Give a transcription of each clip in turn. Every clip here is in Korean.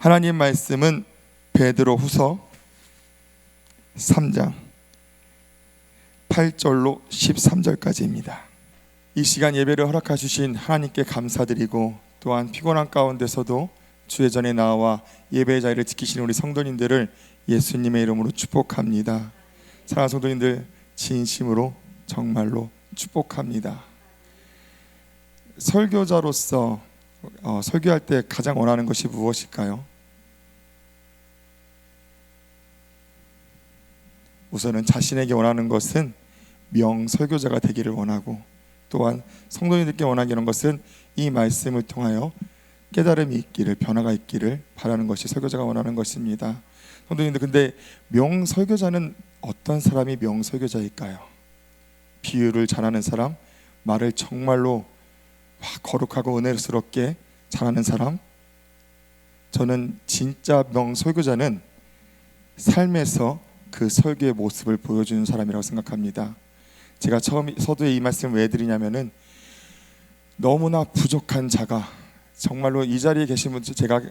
하나님 말씀은 베드로후서 3장 8절로 13절까지입니다. 이 시간 예배를 허락해 주신 하나님께 감사드리고, 또한 피곤한 가운데서도 주의 전에 나와 예배의 자리를 지키시는 우리 성도님들을 예수님의 이름으로 축복합니다. 사랑하는 성도님들, 진심으로 정말로 축복합니다. 설교자로서 설교할 때 가장 원하는 것이 무엇일까요? 우선은 자신에게 원하는 것은 명설교자가 되기를 원하고, 또한 성도님들께 원하는 것은 이 말씀을 통하여 깨달음이 있기를, 변화가 있기를 바라는 것이 설교자가 원하는 것입니다. 성도님들, 근데 명설교자는 어떤 사람이 명설교자일까요? 비유를 잘하는 사람, 말을 정말로 거룩하고 은혜스럽게 잘하는 사람. 저는 진짜 명설교자는 삶에서 그 설교의 모습을 보여주는 사람이라고 생각합니다. 제가 처음 서두에 이 말씀을 왜 드리냐면은, 너무나 부족한 자가, 정말로 이 자리에 계신 분들, 제가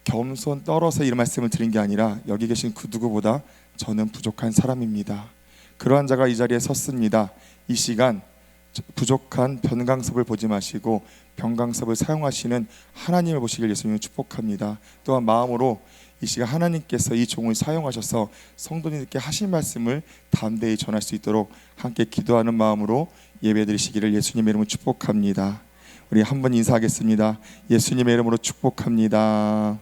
겸손 떨어서 이 말씀을 드린 게 아니라 여기 계신 그 누구보다 저는 부족한 사람입니다. 그러한 자가 이 자리에 섰습니다. 이 시간 부족한 변강섭을 보지 마시고 변강섭을 사용하시는 하나님을 보시길 예수님을 축복합니다. 또한 마음으로 이 시간 하나님께서 이 종을 사용하셔서 성도님들께 하신 말씀을 담대히 전할 수 있도록 함께 기도하는 마음으로 예배드리시기를 예수님의 이름으로 축복합니다. 우리 한번 인사하겠습니다. 예수님의 이름으로 축복합니다.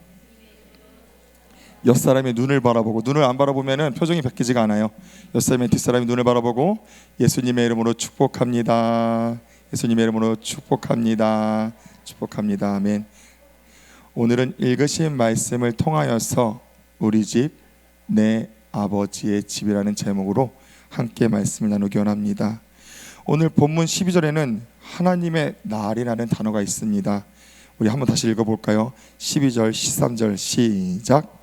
옆 사람의 눈을 바라보고, 눈을 안 바라보면 표정이 바뀌지가 않아요. 옆 사람의 뒷사람이 눈을 바라보고 예수님의 이름으로 축복합니다. 예수님의 이름으로 축복합니다. 축복합니다. 아멘. 오늘은 읽으신 말씀을 통하여서 우리 집, 내 아버지의 집이라는 제목으로 함께 말씀을 나누기 원합니다. 오늘 본문 12절에는 하나님의 날이라는 단어가 있습니다. 우리 한번 다시 읽어볼까요? 12절, 13절 시작.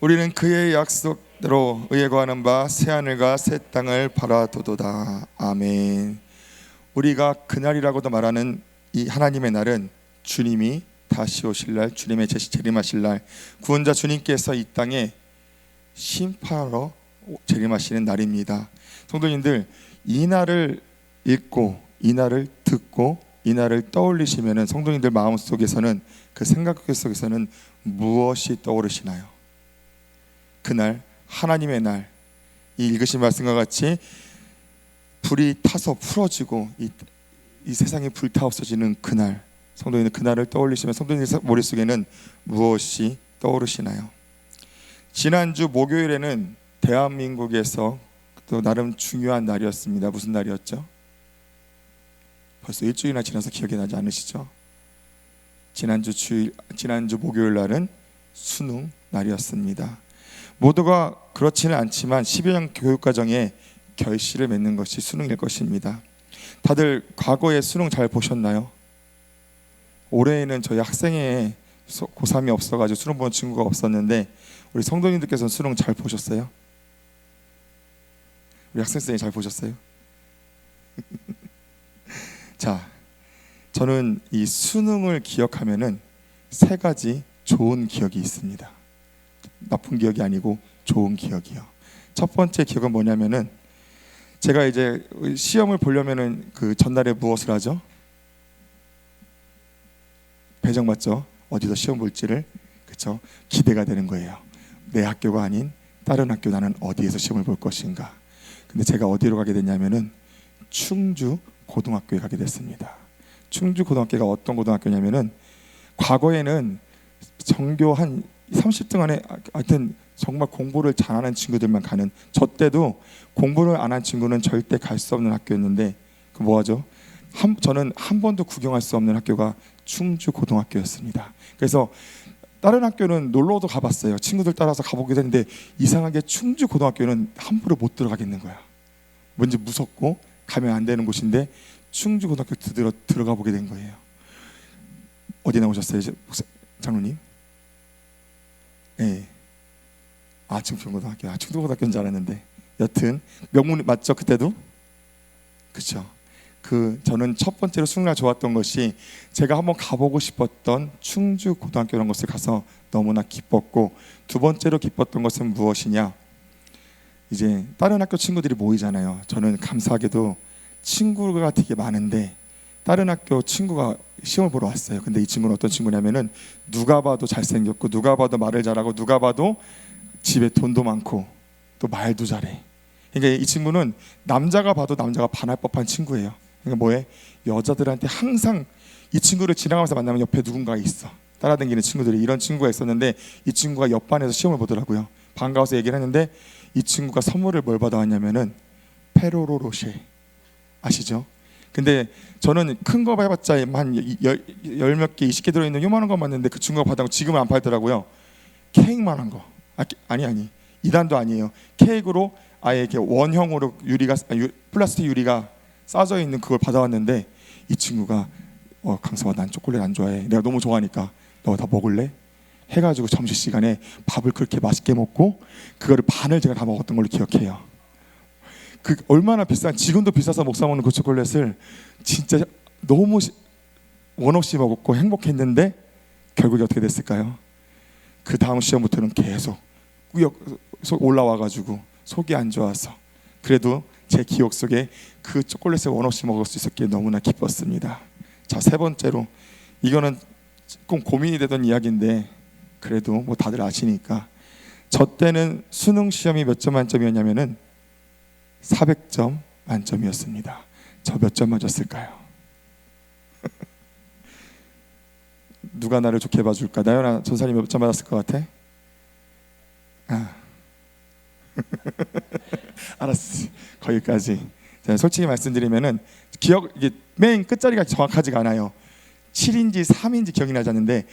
우리는 그의 약속대로 의에 거하는 바 새하늘과 새 땅을 바라도도다. 아멘. 우리가 그날이라고도 말하는 이 하나님의 날은 주님이 다시 오실 날, 주님의 재림하실 날, 구원자 주님께서 이 땅에 심판하러 재림하시는 날입니다. 성도님들, 이 날을 읽고 이 날을 듣고 이 날을 떠올리시면 성도님들 마음속에서는, 그 생각 속에서는 무엇이 떠오르시나요? 그날, 하나님의 날, 이 읽으신 말씀과 같이 불이 타서 풀어지고 이 세상이 불타 없어지는 그날, 성도님들 그날을 떠올리시면 성도님들 머릿속에는 무엇이 떠오르시나요? 지난주 목요일에는 대한민국에서 또 나름 중요한 날이었습니다. 무슨 날이었죠? 벌써 일주일이나 지나서 기억이 나지 않으시죠? 지난주 목요일 날은 수능 날이었습니다. 모두가 그렇지는 않지만 10여년 교육과정에 결실을 맺는 것이 수능일 것입니다. 다들 과거에 수능 잘 보셨나요? 올해에는 저희 학생회에 고3이 없어가지고 수능 보는 친구가 없었는데, 우리 성도님들께서는 수능 잘 보셨어요? 우리 학생쌤이 잘 보셨어요? 자, 저는 이 수능을 기억하면은 세 가지 좋은 기억이 있습니다. 나쁜 기억이 아니고 좋은 기억이요. 첫 번째 기억은 뭐냐면은, 제가 이제 시험을 보려면은 그 전날에 무엇을 하죠? 배정받죠. 어디서 시험 볼지를, 그렇죠? 기대가 되는 거예요. 내 학교가 아닌 다른 학교, 나는 어디에서 시험을 볼 것인가. 근데 제가 어디로 가게 됐냐면은 충주 고등학교에 가게 됐습니다. 충주 고등학교가 어떤 고등학교냐면은, 과거에는 전교 한 30등 안에, 하여튼 정말 공부를 잘하는 친구들만 가는, 저 때도 공부를 안 한 친구는 절대 갈 수 없는 학교였는데, 그 뭐하죠? 저는 한 번도 구경할 수 없는 학교가 충주 고등학교였습니다. 그래서 다른 학교는 놀러도 가봤어요. 친구들 따라서 가보기도 했는데, 이상하게 충주 고등학교는 함부로 못 들어가겠는 거야. 뭔지 무섭고 가면 안 되는 곳인데 충주 고등학교 들어가 보게 된 거예요. 어디 나오셨어요, 장로님? 네. 충주고등학교. 충주고등학교인 줄 알았는데 여튼 명문 맞죠? 그때도? 그렇죠. 저는 첫 번째로 수능날 좋았던 것이 제가 한번 가보고 싶었던 충주 고등학교 이런 곳을 가서 너무나 기뻤고, 두 번째로 기뻤던 것은 무엇이냐, 이제 다른 학교 친구들이 모이잖아요. 저는 감사하게도 친구가 되게 많은데 다른 학교 친구가 시험을 보러 왔어요. 근데 이 친구는 어떤 친구냐면은 누가 봐도 잘생겼고, 누가 봐도 말을 잘하고, 누가 봐도 집에 돈도 많고, 또 말도 잘해. 그러니까 이 친구는 남자가 봐도 남자가 반할 법한 친구예요. 그러니까 뭐해? 여자들한테 항상 이 친구를 지나가면서 만나면 옆에 누군가 있어. 따라다니는 친구들이, 이런 친구가 있었는데 이 친구가 옆반에서 시험을 보더라고요. 반가워서 얘기를 했는데 이 친구가 선물을 뭘 받아왔냐면은 페로로로쉐 아시죠? 근데 저는 큰 거 해봤자 한 열 몇 개, 20개 들어있는 요만한 거 봤는데 그 친구가 받아온 거 지금은 안 팔더라고요. 케이크만한 거. 아니 2단도 아니에요. 케이크로 아예 이렇게 원형으로 플라스틱 유리가 싸져 있는 그걸 받아왔는데 이 친구가 강서가 난 초콜릿 안 좋아해. 내가 너무 좋아하니까 너 다 먹을래? 해가지고 점심시간에 밥을 그렇게 맛있게 먹고 그거를 반을 제가 다 먹었던 걸로 기억해요. 그 얼마나 비싼, 지금도 비싸서 못 사 먹는 그 초콜릿을 진짜 너무 원 없이 먹었고 행복했는데 결국에 어떻게 됐을까요? 그 다음 시험부터는 계속 올라와가지고 속이 안 좋아서, 그래도 제 기억 속에 그 초콜릿을 원 없이 먹을 수 있었기에 너무나 기뻤습니다. 자, 세 번째로, 이거는 조금 고민이 되던 이야기인데 그래도 뭐 다들 아시니까, 저 때는 수능 시험이 몇 점 만점이었냐면은 400점 만점이었습니다. 저 몇 점 맞았을까요? 누가 나를 좋게 봐줄까? 나연아 전사님 몇 점 받았을 것 같아? 알았어. 거기까지. 제가 솔직히 말씀드리면은 이게 맨 끝자리가 정확하지가 않아요. 7인지 3인지 기억이 나지 않는데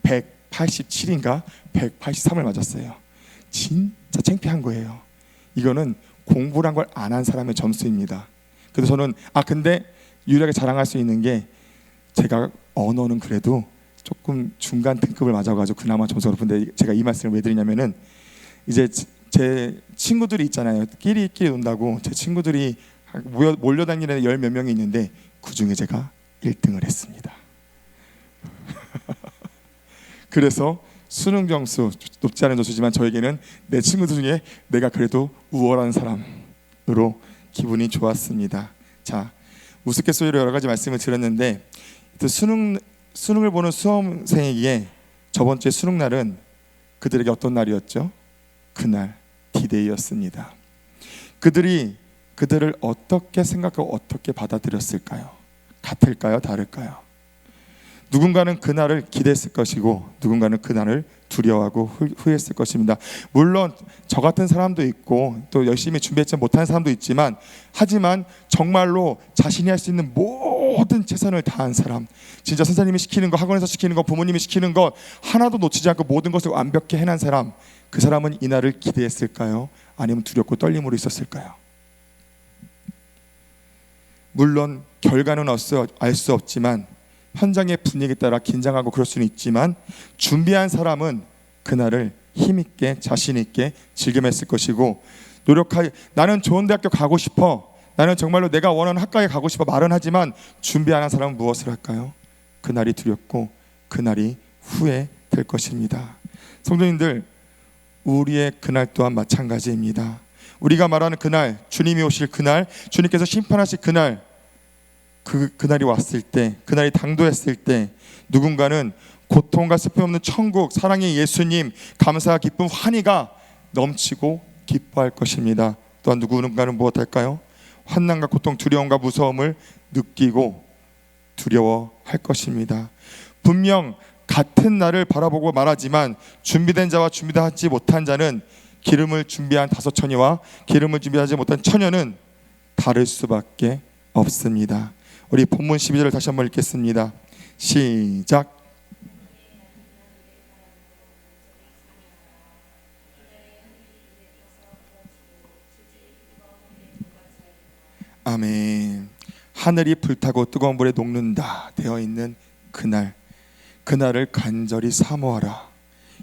187인가 183을 맞았어요. 진짜 창피한 거예요. 이거는 공부를 한 걸 안 한 사람의 점수입니다. 그래서 저는 근데 유일하게 자랑할 수 있는 게 제가 언어는 그래도 조금 중간 등급을 맞아가지고 그나마 점수가 높은데, 제가 이 말씀을 왜 드리냐면은 이제 제 친구들이 있잖아요. 끼리 논다고 제 친구들이 몰려다니는 열 몇 명이 있는데 그 중에 제가 1등을 했습니다. 그래서 수능 점수 높지 않은 점수지만 저에게는 내 친구들 중에 내가 그래도 우월한 사람으로 기분이 좋았습니다. 자, 우스갯소리로 여러 가지 말씀을 드렸는데, 수능을 보는 수험생에게 저번 주에 수능 날은 그들에게 어떤 날이었죠? 그날 디데이였습니다. 그들을 어떻게 생각하고 어떻게 받아들였을까요? 같을까요? 다를까요? 누군가는 그날을 기대했을 것이고 누군가는 그날을 두려워하고 후회했을 것입니다. 물론 저 같은 사람도 있고 또 열심히 준비했지 못하는 사람도 있지만, 하지만 정말로 자신이 할 수 있는 모든 최선을 다한 사람, 진짜 선생님이 시키는 거, 학원에서 시키는 거, 부모님이 시키는 거 하나도 놓치지 않고 모든 것을 완벽히 해낸 사람, 그 사람은 이 날을 기대했을까요? 아니면 두렵고 떨림으로 있었을까요? 물론 결과는 알 수 없지만, 현장의 분위기에 따라 긴장하고 그럴 수는 있지만, 준비한 사람은 그날을 힘있게 자신있게 즐겨냈을 것이고, 나는 좋은 대학교 가고 싶어, 나는 정말로 내가 원하는 학과에 가고 싶어 말은 하지만 준비하는 사람은 무엇을 할까요? 그날이 두렵고 그날이 후회될 것입니다. 성도님들, 우리의 그날 또한 마찬가지입니다. 우리가 말하는 그날, 주님이 오실 그날, 주님께서 심판하실 그날, 그날이 왔을 때, 그날이 당도했을 때, 누군가는 고통과 슬픔 없는 천국, 사랑의 예수님, 감사와 기쁨, 환희가 넘치고 기뻐할 것입니다. 또한 누군가는 무엇할까요? 환난과 고통, 두려움과 무서움을 느끼고 두려워할 것입니다. 분명 같은 날을 바라보고 말하지만 준비된 자와 준비하지 못한 자는, 기름을 준비한 5처녀와 기름을 준비하지 못한 처녀는 다를 수밖에 없습니다. 우리 본문 12절을 다시 한번 읽겠습니다. 시작. 아멘. 하늘이 불타고 뜨거운 불에 녹는다 되어 있는 그날을 간절히 사모하라.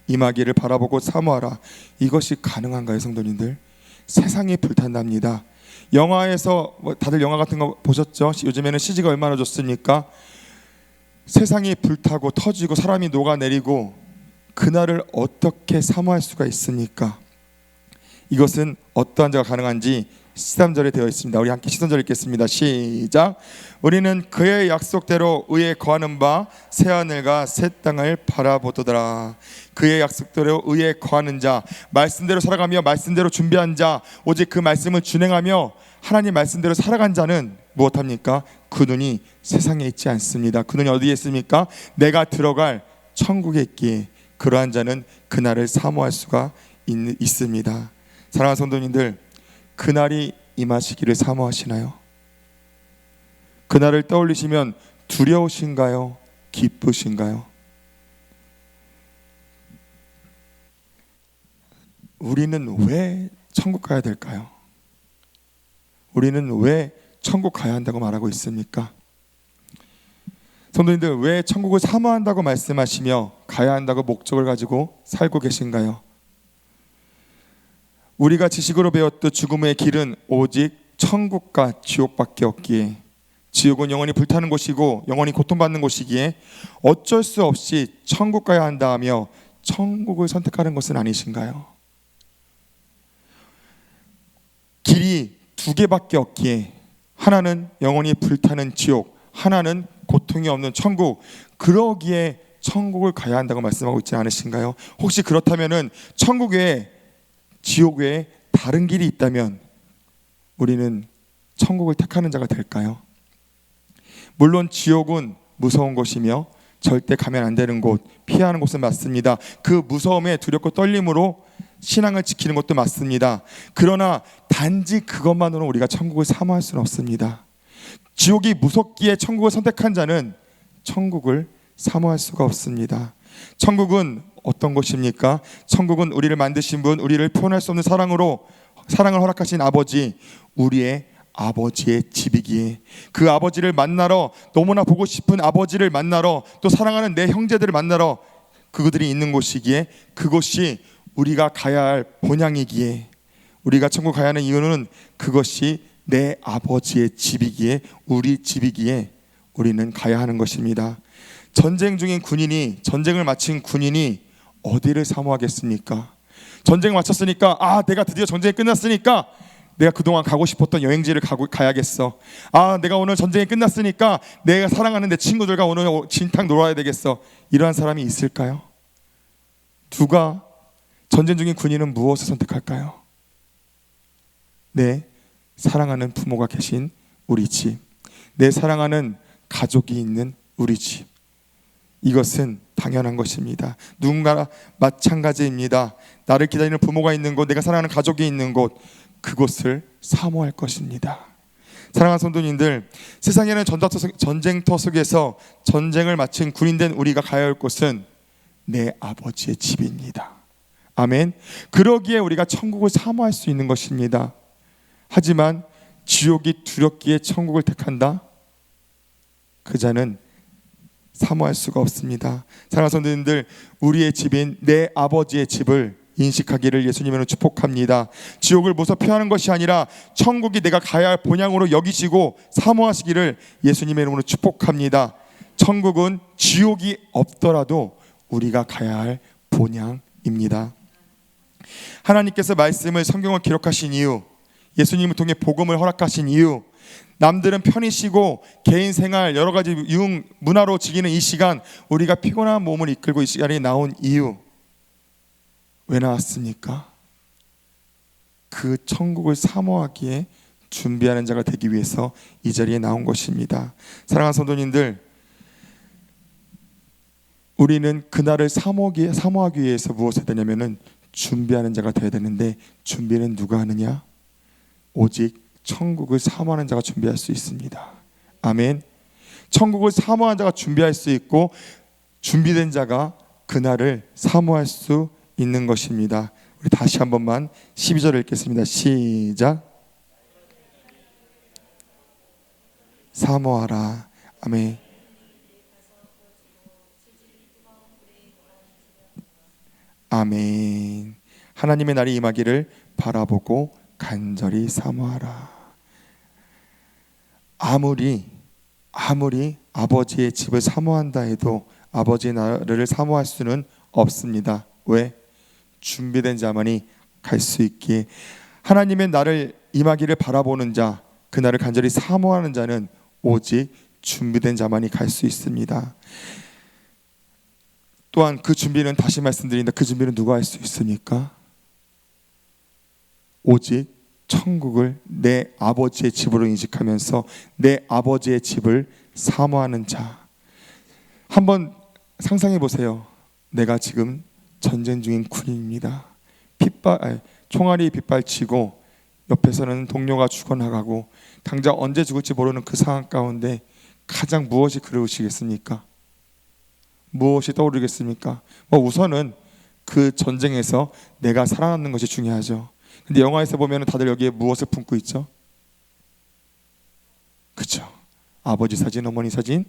임하기를 바라보고 사모하라. 이것이 가능한가요, 성도님들? 세상이 불탄답니다. 영화에서 다들 영화 같은 거 보셨죠? 요즘에는 CG가 얼마나 좋습니까? 세상이 불타고 터지고 사람이 녹아내리고 그날을 어떻게 사모할 수가 있습니까? 이것은 어떠한 자가 가능한지 13절에 되어 있습니다. 우리 함께 13절 읽겠습니다. 시작. 우리는 그의 약속대로 의에 거하는 바 새하늘과 새 땅을 바라보도다. 그의 약속대로 의에 거하는 자, 말씀대로 살아가며 말씀대로 준비한 자, 오직 그 말씀을 준행하며 하나님 말씀대로 살아간 자는 무엇합니까? 그 눈이 세상에 있지 않습니다. 그 눈이 어디에 있습니까? 내가 들어갈 천국에 있기에 그러한 자는 그날을 사모할 수가 있습니다. 사랑하는 성도님들, 그날이 임하시기를 사모하시나요? 그날을 떠올리시면 두려우신가요? 기쁘신가요? 우리는 왜 천국 가야 될까요? 우리는 왜 천국 가야 한다고 말하고 있습니까? 성도님들, 왜 천국을 사모한다고 말씀하시며 가야 한다고 목적을 가지고 살고 계신가요? 우리가 지식으로 배웠듯 죽음의 길은 오직 천국과 지옥밖에 없기에, 지옥은 영원히 불타는 곳이고 영원히 고통받는 곳이기에 어쩔 수 없이 천국 가야 한다 하며 천국을 선택하는 것은 아니신가요? 길이 두 개밖에 없기에 하나는 영원히 불타는 지옥, 하나는 고통이 없는 천국, 그러기에 천국을 가야 한다고 말씀하고 있지 않으신가요? 혹시 그렇다면은 천국 외에 지옥 외에 다른 길이 있다면 우리는 천국을 택하는 자가 될까요? 물론 지옥은 무서운 곳이며 절대 가면 안 되는 곳, 피하는 곳은 맞습니다. 그 무서움에 두렵고 떨림으로 신앙을 지키는 것도 맞습니다. 그러나 단지 그것만으로는 우리가 천국을 사모할 수는 없습니다. 지옥이 무섭기에 천국을 선택한 자는 천국을 사모할 수가 없습니다. 천국은 어떤 곳입니까? 천국은 우리를 만드신 분, 우리를 표현할 수 없는 사랑을 허락하신 아버지, 우리의 아버지의 집이기에, 그 아버지를 만나러, 너무나 보고 싶은 아버지를 만나러, 또 사랑하는 내 형제들을 만나러 그들이 있는 곳이기에, 그곳이 우리가 가야 할 본향이기에, 우리가 천국 가야 하는 이유는 그것이 내 아버지의 집이기에, 우리 집이기에 우리는 가야 하는 것입니다. 전쟁 중인 군인이, 전쟁을 마친 군인이 어디를 사모하겠습니까? 전쟁을 마쳤으니까, 내가 드디어 전쟁이 끝났으니까 내가 그동안 가고 싶었던 여행지를 가야겠어. 내가 오늘 전쟁이 끝났으니까 내가 사랑하는 내 친구들과 오늘 진탕 놀아야 되겠어. 이러한 사람이 있을까요? 누가 전쟁 중인 군인은 무엇을 선택할까요? 내 사랑하는 부모가 계신 우리 집, 내 사랑하는 가족이 있는 우리 집, 이것은 당연한 것입니다. 누군가 마찬가지입니다. 나를 기다리는 부모가 있는 곳, 내가 사랑하는 가족이 있는 곳, 그곳을 사모할 것입니다. 사랑하는 성도님들, 세상에는 전쟁터 속에서 전쟁을 마친 군인된 우리가 가야 할 곳은 내 아버지의 집입니다. 아멘. 그러기에 우리가 천국을 사모할 수 있는 것입니다. 하지만 지옥이 두렵기에 천국을 택한다? 그 자는 사모할 수가 없습니다. 사랑하는 성도님들, 우리의 집인 내 아버지의 집을 인식하기를 예수님으로 축복합니다. 지옥을 무서 피하는 것이 아니라 천국이 내가 가야 할 본향으로 여기시고 사모하시기를 예수님의 이름으로 축복합니다. 천국은 지옥이 없더라도 우리가 가야 할 본향입니다. 하나님께서 말씀을, 성경을 기록하신 이유, 예수님을 통해 복음을 허락하신 이유, 남들은 편히 쉬고 개인 생활 여러 가지 유흥 문화로 즐기는 이 시간, 우리가 피곤한 몸을 이끌고 이 시간에 나온 이유, 왜 나왔습니까? 그 천국을 사모하기에 준비하는 자가 되기 위해서 이 자리에 나온 것입니다. 사랑하는 성도님들, 우리는 그날을 사모하기 위해서 무엇을 해야 되냐면은 준비하는 자가 되어야 되는데, 준비는 누가 하느냐? 오직 천국을 사모하는 자가 준비할 수 있습니다. 아멘. 천국을 사모하는 자가 준비할 수 있고, 준비된 자가 그날을 사모할 수 있는 것입니다. 우리 다시 한 번만 12절을 읽겠습니다. 시작. 사모하라. 아멘. 아멘. 하나님의 날이 임하기를 바라보고 간절히 사모하라. 아무리 아버지의 집을 사모한다 해도 아버지의 나라를 사모할 수는 없습니다. 왜? 준비된 자만이 갈 수 있기에. 하나님의 나를 임하기를 바라보는 자, 그 날을 간절히 사모하는 자는 오직 준비된 자만이 갈 수 있습니다. 또한 그 준비는, 다시 말씀드린다, 그 준비는 누가 할 수 있습니까? 오직 천국을 내 아버지의 집으로 인식하면서 내 아버지의 집을 사모하는 자. 한번 상상해 보세요. 내가 지금 전쟁 중인 군인입니다. 총알이 빗발치고 옆에서는 동료가 죽어나가고 당장 언제 죽을지 모르는 그 상황 가운데 가장 무엇이 그리우시겠습니까? 무엇이 떠오르겠습니까? 우선은 그 전쟁에서 내가 살아남는 것이 중요하죠. 근데 영화에서 보면 다들 여기에 무엇을 품고 있죠? 그렇죠. 아버지 사진, 어머니 사진,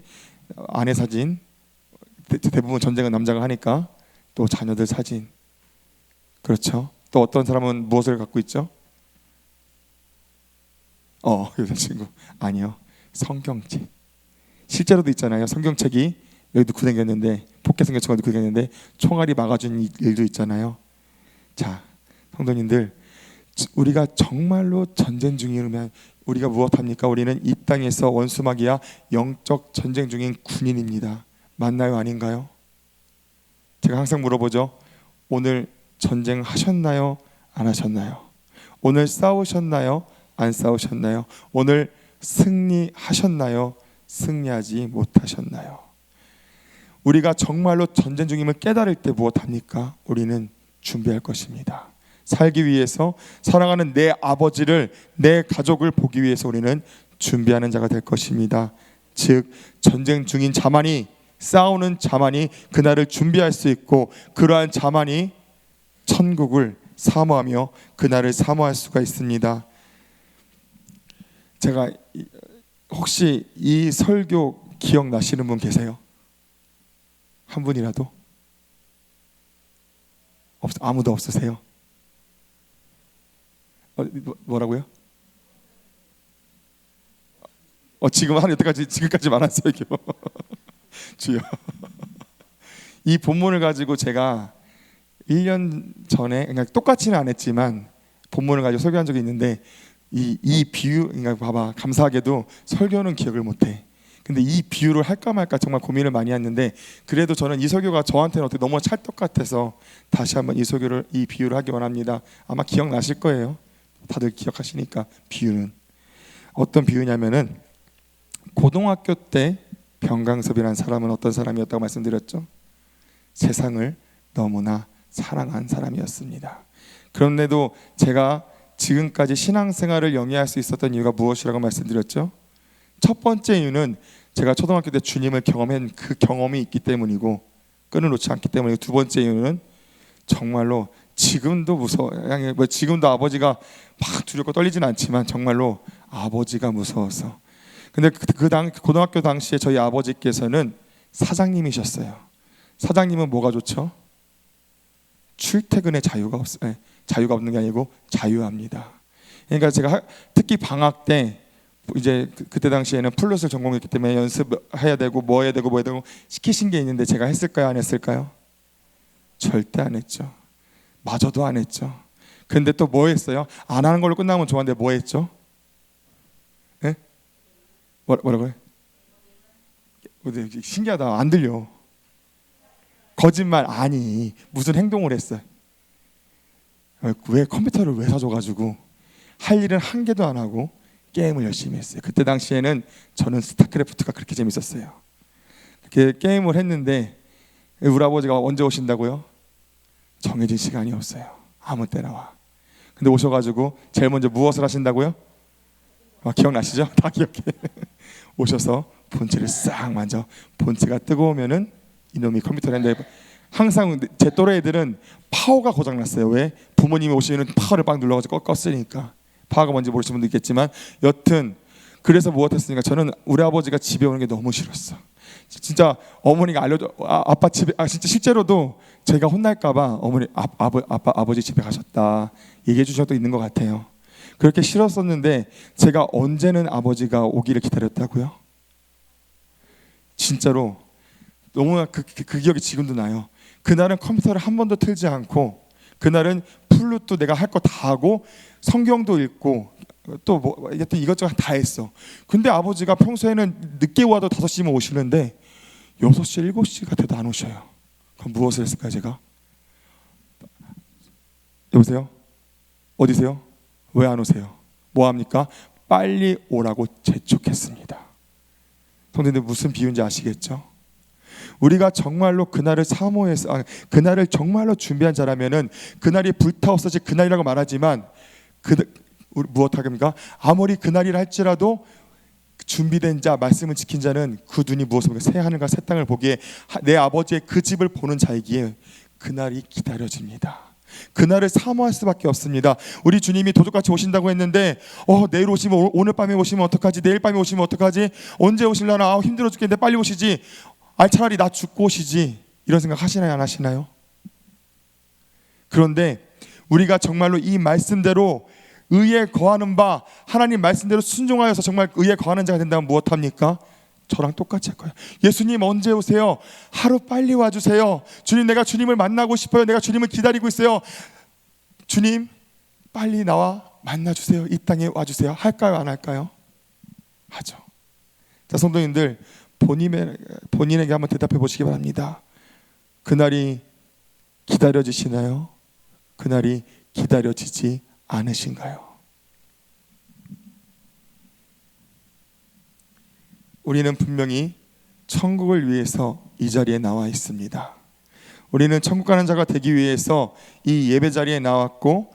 아내 사진, 대부분 전쟁은 남자가 하니까 또 자녀들 사진. 그렇죠. 또 어떤 사람은 무엇을 갖고 있죠? 여자친구. 아니요, 성경책. 실제로도 있잖아요. 성경책이 여기도 구겨졌는데, 포켓 성경책도 구겨졌는데 총알이 막아준 일도 있잖아요. 자, 성도님들, 우리가 정말로 전쟁 중이면 우리가 무엇합니까? 우리는 이 땅에서 원수마귀와 영적 전쟁 중인 군인입니다. 맞나요? 아닌가요? 제가 항상 물어보죠. 오늘 전쟁 하셨나요? 안 하셨나요? 오늘 싸우셨나요? 안 싸우셨나요? 오늘 승리하셨나요? 승리하지 못하셨나요? 우리가 정말로 전쟁 중임을 깨달을 때 무엇합니까? 우리는 준비할 것입니다. 살기 위해서, 사랑하는 내 아버지를, 내 가족을 보기 위해서 우리는 준비하는 자가 될 것입니다. 즉 전쟁 중인 자만이, 싸우는 자만이 그날을 준비할 수 있고, 그러한 자만이 천국을 사모하며 그날을 사모할 수가 있습니다. 제가 혹시 이 설교 기억나시는 분 계세요? 한 분이라도? 아무도 없으세요? 뭐라고요? 지금 한 여태까지 지금까지 많았어요. 주여. 이 본문을 가지고 제가 1년 전에, 그러니까 똑같이는 안 했지만 본문을 가지고 설교한 적이 있는데, 이 비유, 그러니까 봐봐, 감사하게도 설교는 기억을 못해. 근데 이 비유를 할까 말까 정말 고민을 많이 했는데, 그래도 저는 이 설교가 저한테는 어떻게 너무 찰떡 같아서 다시 한번 이 비유를 하기 원합니다. 아마 기억나실 거예요. 다들 기억하시니까. 비유는 어떤 비유냐면은, 고등학교 때 병강섭이라는 사람은 어떤 사람이었다고 말씀드렸죠? 세상을 너무나 사랑한 사람이었습니다. 그런데도 제가 지금까지 신앙생활을 영위할 수 있었던 이유가 무엇이라고 말씀드렸죠? 첫 번째 이유는 제가 초등학교 때 주님을 경험한 그 경험이 있기 때문이고, 끊어놓지 않기 때문이고, 두 번째 이유는 정말로 지금도 지금도 아버지가 막 두렵고 떨리지는 않지만 정말로 아버지가 무서워서. 근데 고등학교 당시에 저희 아버지께서는 사장님이셨어요. 사장님은 뭐가 좋죠? 출퇴근의 자유가 없는 게 아니고 자유합니다. 그러니까 제가 특히 방학 때, 이제 그때 당시에는 플룻을 전공했기 때문에 연습해야 되고 뭐 해야 되고 시키신 게 있는데 제가 했을까요? 안 했을까요? 절대 안 했죠. 마저도 안 했죠. 근데 또 뭐 했어요? 안 하는 걸로 끝나면 좋았는데 뭐 했죠? 네? 뭐라고요? 신기하다. 안 들려. 거짓말. 아니, 무슨 행동을 했어요? 왜 컴퓨터를 왜 사줘가지고 할 일은 한 개도 안 하고 게임을 열심히 했어요. 그때 당시에는 저는 스타크래프트가 그렇게 재밌었어요. 그렇게 게임을 했는데, 우리 아버지가 언제 오신다고요? 정해진 시간이 없어요. 아무 때나 와. 근데 오셔가지고 제일 먼저 무엇을 하신다고요? 기억나시죠? 다 기억해. 오셔서 본체를 싹 만져. 본체가 뜨거우면은 이놈이 컴퓨터를 했는데, 항상 제 또래 애들은 파워가 고장났어요. 왜? 부모님이 오시면 파워를 빡 눌러가지고 껐으니까. 파워가 뭔지 모르시는 분도 있겠지만, 여튼 그래서 무엇했으니까 저는 우리 아버지가 집에 오는 게 너무 싫었어. 진짜 어머니가 아빠 집에, 진짜 실제로도 제가 혼날까봐 어머니 아버지 집에 가셨다 얘기해 주신 적도 있는 것 같아요. 그렇게 싫었었는데 제가 언제는 아버지가 오기를 기다렸다고요? 진짜로 너무나 그 기억이 지금도 나요. 그날은 컴퓨터를 한 번도 틀지 않고, 그날은 풀로 내가 할 거 다 하고 성경도 읽고 또 하여튼 이것저것 다 했어. 근데 아버지가 평소에는 늦게 와도 5시면 오시는데 6시, 7시가 돼도 안 오셔요. 그럼 무엇을 했을까요, 제가? 여보세요? 어디세요? 왜 안 오세요? 뭐 합니까? 빨리 오라고 재촉했습니다. 성도님들, 무슨 비유인지 아시겠죠? 우리가 정말로 그날을 사모해서, 그날을 정말로 준비한 자라면은 그날이 불타없어지 그날이라고 말하지만 무엇하겠습니까? 아무리 그날이라 할지라도 준비된 자, 말씀을 지킨 자는 그 눈이 무엇입니까? 새 하늘과 새 땅을 보기에 내 아버지의 그 집을 보는 자이기에 그날이 기다려집니다. 그날을 사모할 수밖에 없습니다. 우리 주님이 도둑같이 오신다고 했는데 내일 오시면, 오늘 밤에 오시면 어떡하지? 내일 밤에 오시면 어떡하지? 언제 오실려나? 힘들어 죽겠는데 빨리 오시지. 차라리 나 죽고 오시지. 이런 생각 하시나요, 안 하시나요? 그런데 우리가 정말로 이 말씀대로 의에 거하는 바, 하나님 말씀대로 순종하여서 정말 의에 거하는 자가 된다면 무엇합니까? 저랑 똑같이 할 거예요. 예수님 언제 오세요? 하루 빨리 와주세요. 주님, 내가 주님을 만나고 싶어요. 내가 주님을 기다리고 있어요. 주님 빨리 나와 만나주세요. 이 땅에 와주세요. 할까요, 안 할까요? 하죠. 자, 성도님들, 본인에게 한번 대답해 보시기 바랍니다. 그날이 기다려지시나요? 그날이 기다려지지 않으신가요? 우리는 분명히 천국을 위해서 이 자리에 나와 있습니다. 우리는 천국 가는 자가 되기 위해서 이 예배 자리에 나왔고,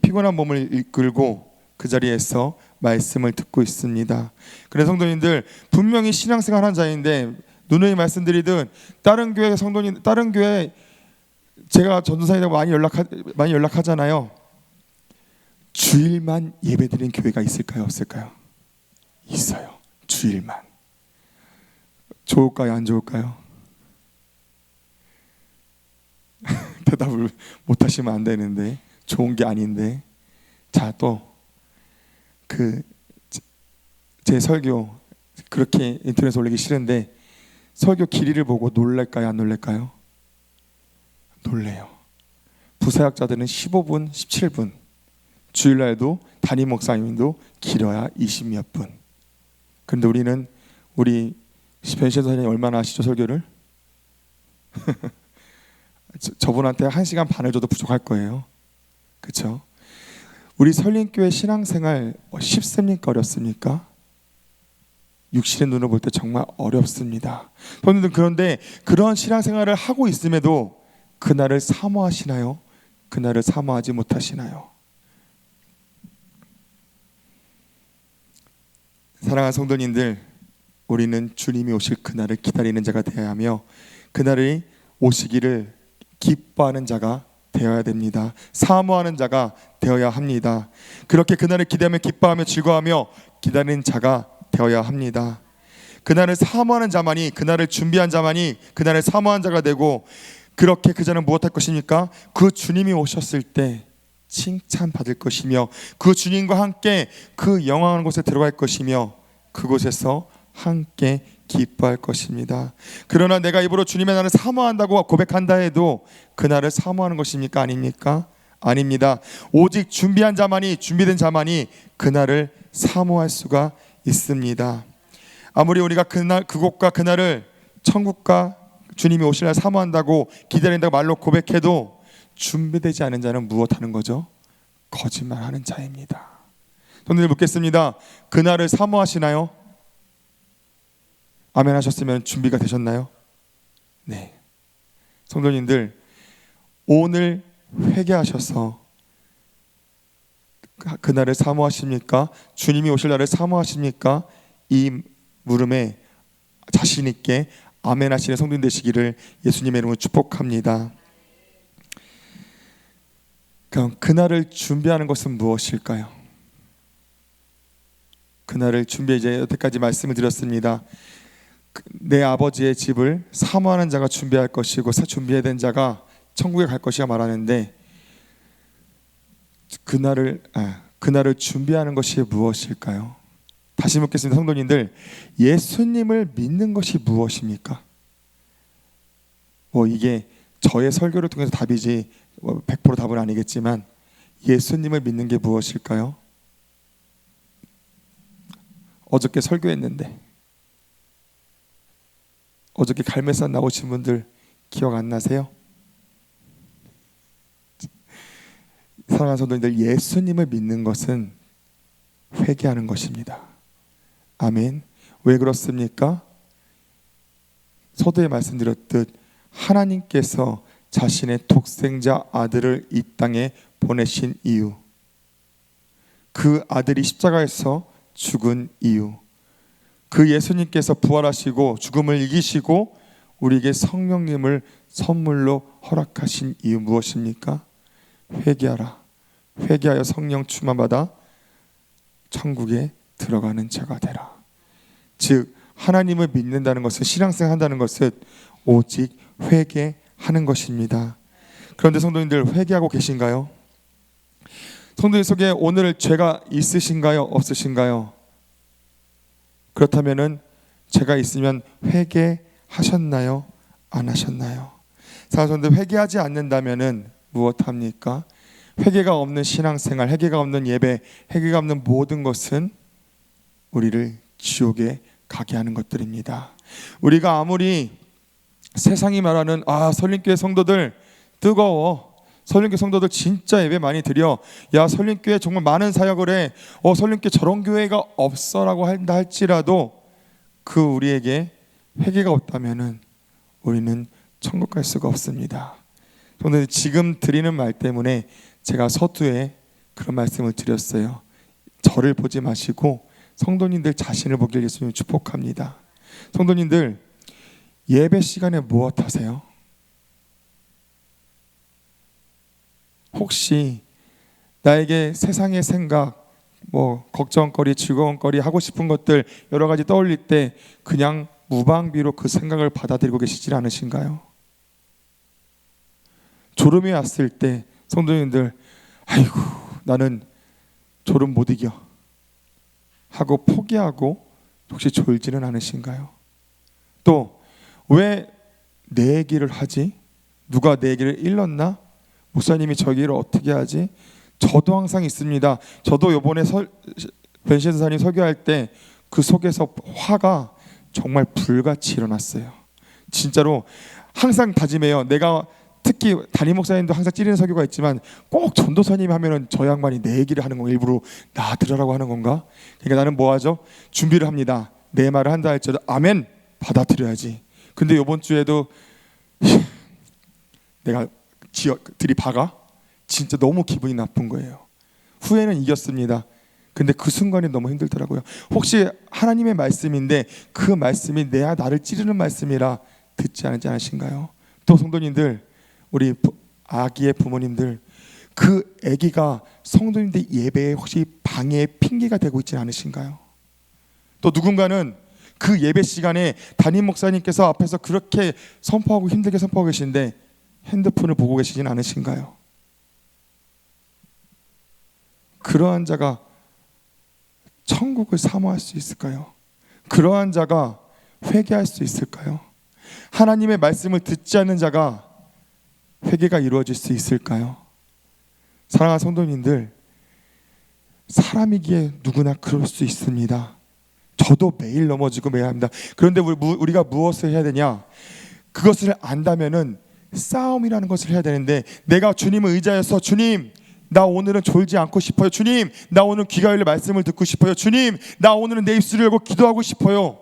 피곤한 몸을 이끌고 그 자리에서 말씀을 듣고 있습니다. 그래서 성도님들, 분명히 신앙생활 하는 자인데 누누이 말씀드리듯 다른 교회 성도님, 다른 교회 제가 전도사님하고 많이 연락하잖아요. 주일만 예배드린 교회가 있을까요, 없을까요? 있어요. 주일만. 좋을까요, 안 좋을까요? 대답을 못 하시면 안 되는데, 좋은 게 아닌데. 자, 또 제 설교 그렇게 인터넷에 올리기 싫은데 설교 길이를 보고 놀랄까요, 안 놀랄까요? 놀래요. 부사역자들은 15분, 17분, 주일날도 담임 목사님도 길어야 20몇 분. 그런데 우리 변신 선생님 얼마나 하시죠, 설교를? 저분한테 1시간 반을 줘도 부족할 거예요. 그렇죠? 우리 설린교회 신앙생활 쉽습니까, 어렵습니까? 육신의 눈으로 볼 때 정말 어렵습니다. 그런데 그런 신앙생활을 하고 있음에도 그날을 사모하시나요? 그날을 사모하지 못하시나요? 사랑하는 성도님들, 우리는 주님이 오실 그날을 기다리는 자가 되어야 하며 그날이 오시기를 기뻐하는 자가 되어야 됩니다. 사모하는 자가 되어야 합니다. 그렇게 그날을 기대하며 기뻐하며 즐거워하며 기다리는 자가 되어야 합니다. 그날을 사모하는 자만이, 그날을 준비한 자만이 그날을 사모한 자가 되고, 그렇게 그 자는 무엇할 것입니까? 그 주님이 오셨을 때 칭찬받을 것이며 그 주님과 함께 그 영광한 곳에 들어갈 것이며 그곳에서 함께 기뻐할 것입니다. 그러나 내가 입으로 주님의 날을 사모한다고 고백한다 해도 그날을 사모하는 것입니까? 아닙니까? 아닙니다. 오직 준비한 자만이, 준비된 자만이 그날을 사모할 수가 있습니다. 아무리 우리가 그곳과 그날을, 천국과 주님이 오실 날 사모한다고 기다린다고 말로 고백해도 준비되지 않은 자는 무엇하는 거죠? 거짓말하는 자입니다. 손들어 묻겠습니다. 그날을 사모하시나요? 아멘 하셨으면 준비가 되셨나요? 네. 성도님들, 오늘 회개하셔서 그날을 사모하십니까? 주님이 오실 날을 사모하십니까? 이 물음에 자신 있게 아멘 하시는 성도님 되시기를 예수님의 이름으로 축복합니다. 그럼 그날을 준비하는 것은 무엇일까요? 그날을 준비해, 이제 여태까지 말씀을 드렸습니다. 내 아버지의 집을 사모하는 자가 준비할 것이고 준비해야 된 자가 천국에 갈 것이라 말하는데, 그날을 준비하는 것이 무엇일까요? 다시 묻겠습니다. 성도님들, 예수님을 믿는 것이 무엇입니까? 이게 저의 설교를 통해서 답이지 100% 답은 아니겠지만 예수님을 믿는 게 무엇일까요? 어저께 설교했는데 어저께 갈매산 나오신 분들 기억 안 나세요? 사랑하는 성도님들, 예수님을 믿는 것은 회개하는 것입니다. 아멘. 왜 그렇습니까? 서두에 말씀드렸듯 하나님께서 자신의 독생자 아들을 이 땅에 보내신 이유, 그 아들이 십자가에서 죽은 이유, 그 예수님께서 부활하시고 죽음을 이기시고 우리에게 성령님을 선물로 허락하신 이유 무엇입니까? 회개하라. 회개하여 성령 충만받아 천국에 들어가는 자가 되라. 즉 하나님을 믿는다는 것은, 신앙생활 한다는 것은 오직 회개하는 것입니다. 그런데 성도님들, 회개하고 계신가요? 성도님 속에 오늘 죄가 있으신가요? 없으신가요? 그렇다면은 죄가 있으면 회개하셨나요? 안 하셨나요? 사랑하는 성도들, 회개하지 않는다면은 무엇합니까? 회개가 없는 신앙생활, 회개가 없는 예배, 회개가 없는 모든 것은 우리를 지옥에 가게 하는 것들입니다. 우리가 아무리 세상이 말하는 설림교회 성도들 뜨거워, 설림교회 성도들 진짜 예배 많이 드려, 야 설림교회 정말 많은 사역을 해, 설림교회 저런 교회가 없어라고 한다 할지라도 그 우리에게 회개가 없다면은 우리는 천국 갈 수가 없습니다. 그런데 지금 드리는 말 때문에 제가 서두에 그런 말씀을 드렸어요. 저를 보지 마시고 성도님들 자신을 보길 예수님 축복합니다. 성도님들, 예배 시간에 무엇 하세요? 혹시 나에게 세상의 생각, 걱정거리, 즐거움거리, 하고 싶은 것들 여러 가지 떠올릴 때 그냥 무방비로 그 생각을 받아들이고 계시지 않으신가요? 졸음이 왔을 때 성도님들, 아이고 나는 졸음 못 이겨 하고 포기하고 혹시 졸지는 않으신가요? 또 왜 내 얘기를 하지? 누가 내 얘기를 일렀나? 목사님이 저 얘기를 어떻게 하지? 저도 항상 있습니다. 저도 이번에 벤시 선사님 설교할 때 그 속에서 화가 정말 불같이 일어났어요. 진짜로 항상 다짐해요. 내가 특히 담임 목사님도 항상 찌르는 설교가 있지만 꼭 전도사님이 하면은 저 양반이 내 얘기를 하는 거 일부러 나 들으라고 하는 건가? 그러니까 나는 뭐 하죠? 준비를 합니다. 내 말을 한다 할지라도 아멘 받아들여야지. 근데 이번 주에도 내가 들이박아? 진짜 너무 기분이 나쁜 거예요. 후회는 이겼습니다. 근데 그 순간이 너무 힘들더라고요. 혹시 하나님의 말씀인데 그 말씀이 나를 찌르는 말씀이라 듣지 않으신가요? 또 성도님들, 우리 아기의 부모님들, 그 아기가 성도님들 예배에 혹시 방해의 핑계가 되고 있지 않으신가요? 또 누군가는 그 예배 시간에 담임 목사님께서 앞에서 그렇게 선포하고 힘들게 선포하고 계신데 핸드폰을 보고 계시진 않으신가요? 그러한 자가 천국을 사모할 수 있을까요? 그러한 자가 회개할 수 있을까요? 하나님의 말씀을 듣지 않는 자가 회개가 이루어질 수 있을까요? 사랑하는 성도님들, 사람이기에 누구나 그럴 수 있습니다. 저도 매일 넘어지고 매일 합니다. 그런데 우리가 무엇을 해야 되냐? 그것을 안다면은 싸움이라는 것을 해야 되는데, 내가 주님을 의지하여서 주님 나 오늘은 졸지 않고 싶어요. 주님 나 오늘 귀가 열려 말씀을 듣고 싶어요. 주님 나 오늘은 내 입술을 열고 기도하고 싶어요.